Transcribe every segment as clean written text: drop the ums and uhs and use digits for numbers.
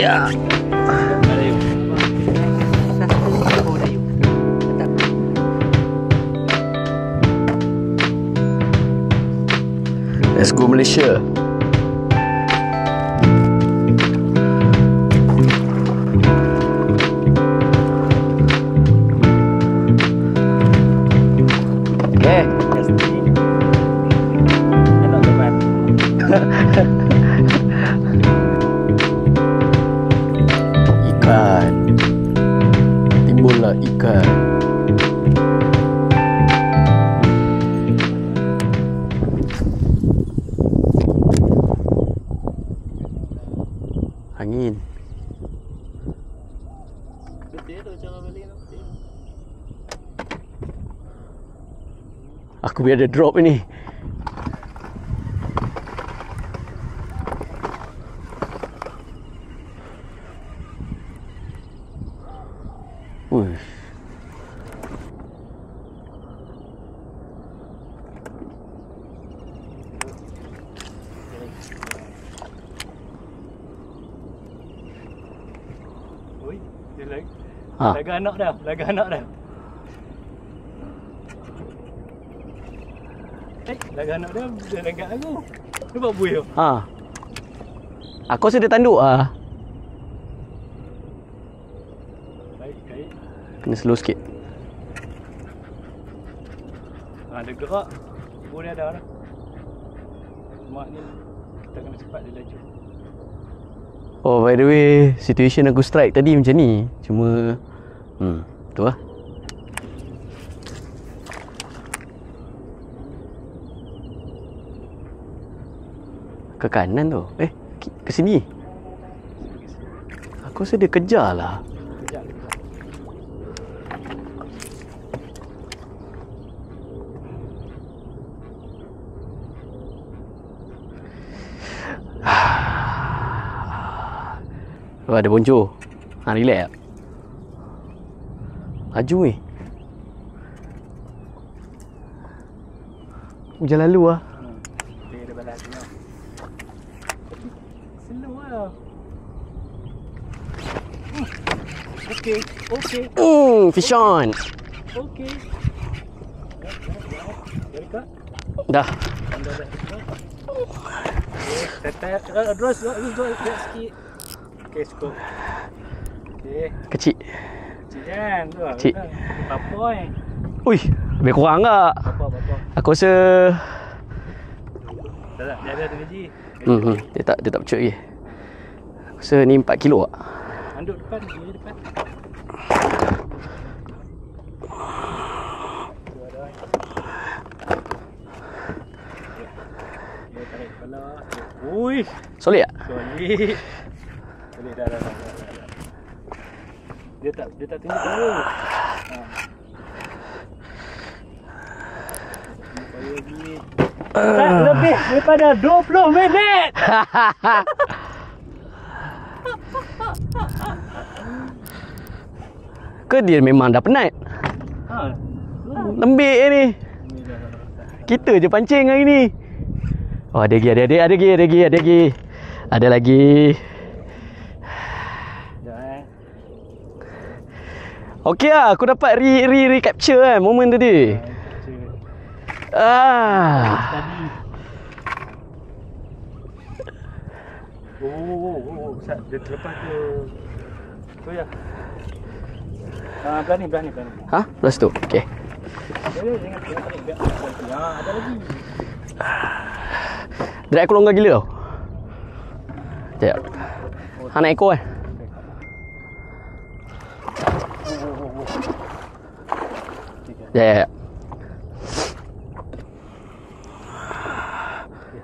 Ya. Let's go Malaysia. Okay. Ikan. Timbullah ikan. Angin. Aku biar ada drop ni. Uish. Oi, dia laga anak dah, laga anak dah. Laga anak dia dekat aku. Dia buat buih tu. Aku rasa dia tanduk Kait. Kena slow sikit. Dia gerak. Buih dia ada dah. Mak ni kita kena cepat dia laju. Oh, by the way, situation aku strike tadi macam ni. Cuma tu lah. Ke kanan tu. Ke sini. Aku rasa dia kejar lah. Kejap. Oh, ada bonjo. Relax. Laju ni. Hujan lalu lah. Dia ada balas ni. Slow lah. Okey. Fish on. Okey. Dekat. Dah. Terus sikit. Okey, cukup. Okey. Kecil. Kecil kan? Tu lah. Kecil. Apa ni? Ui, lebih kurang tak? Apa? Aku rasa Tak, dia ada gaji. dia tak pecuk lagi. Aku rasa ni 4 kilo tak? Anduk depan, dia depan. Dia tarik kepala. Ui, Solid tak? solid. Solid dah. Dia tak tunjuk tahu. Lebih daripada 20 minit. Ke dia memang dah penat? Lembik ni. Kita je pancing hari ni. Oh, ada lagi. Ada lagi. Okey lah, aku dapat recapture kan moment tadi. Dia terlepas tu. Tu ya. Berani. Lepas tu. Okey. Jangan tarik biar. Ada lagi. Drag aku longgar gila tau. Sekejap. Nak ekor kan? Ya.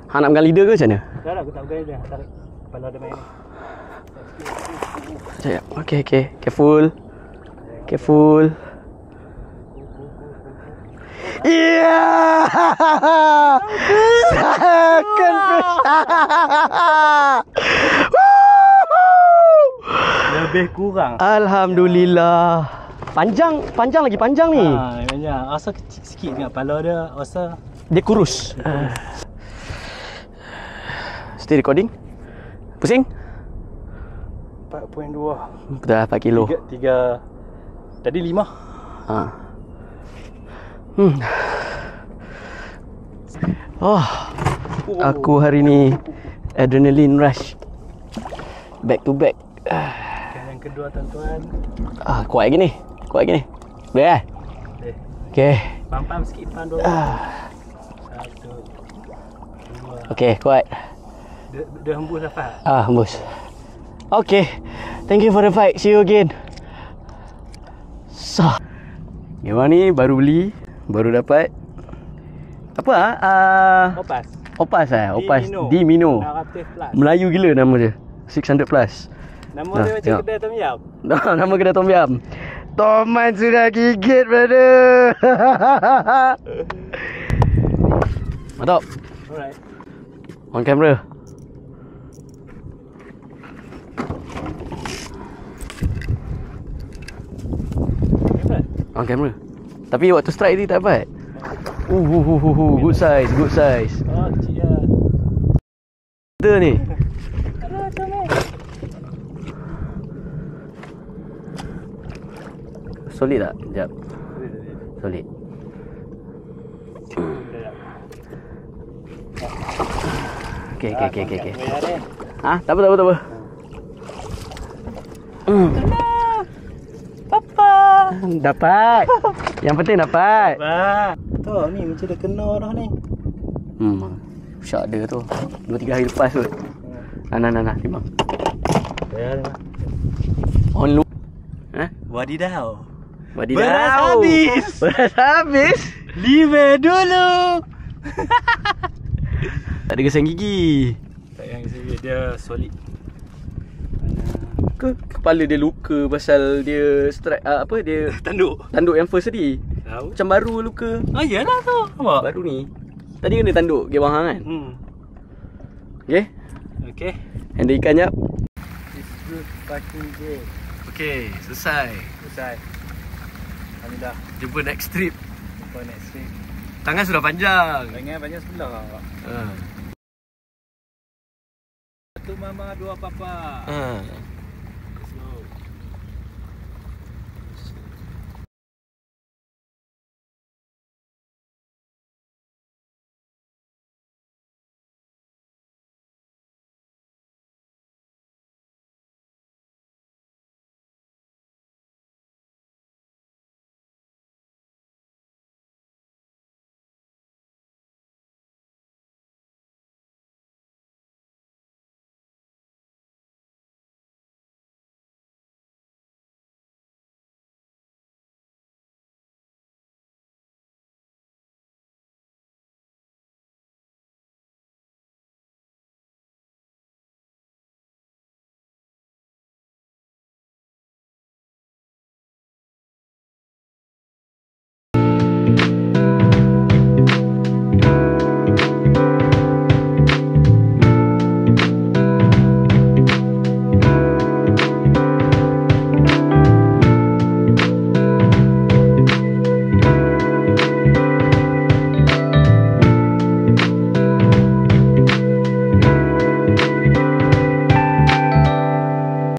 Nak pegang leader ke macam mana? Dah aku tak pegang dia. Tarik kepala dia main ni. Sekejap. Okey. Careful. Yeah! Second fish. Lebih kurang. Alhamdulillah. Panjang ni. Panjang. Asal kecil sikit dengan kepala dia. Asal dia kurus. Stay recording. Pusing. 4.2. Betul lah 4 kilo. 3 tadi 5. Ha. Oh, aku hari ni adrenaline rush. Back to back. Yang kedua tuan-tuan. Kuat lagi ni. Kuat lagi ni. Boleh kan? Boleh. Okay. Pam-pam sikit pam 2. 1 2. Okay, kuat. Dia hembus dah Fahad. Hembus. Okay. Thank you for the fight. See you again. Memang ni baru beli, baru dapat. Apa Opas. Opas Opas Dimino. Dimino. 600 plus. Melayu gila nama dia. 600 plus. Nama dia macam tengok. kedai tom yum. Nama kedai tom yum. Toman sudah gigit, brother. Mantap. Alright. On camera. On camera. Tapi waktu strike ni tak dapat. Good size, good size. Oh, cik ya. Ada ni. Alah, macam Solid tak? Sekejap. Solid. Okay. Tak apa. Papa. Dapat. Yang penting dapat. Tu ni macam dah kena dah ni. Syak ada tu 2-3 hari lepas tu. Nah, timbang. On loop. Wadidaw. Beras habis. Liver dulu. Tak ada gesang gigi. Tak yang dia solid. Kepala dia luka pasal dia strike dia tanduk yang first tadi. Tahu. Macam baru luka. Yalah tu. Nampak? Baru ni. Tadi kena tanduk gear bahang kan. Okay. Handle ikan jap. It's good fucking good. Okay, selesai. Alhamdulillah. Jumpa next trip. Next week. Tangan sudah panjang. Banyak sebelah. Satu mama, 2 papa.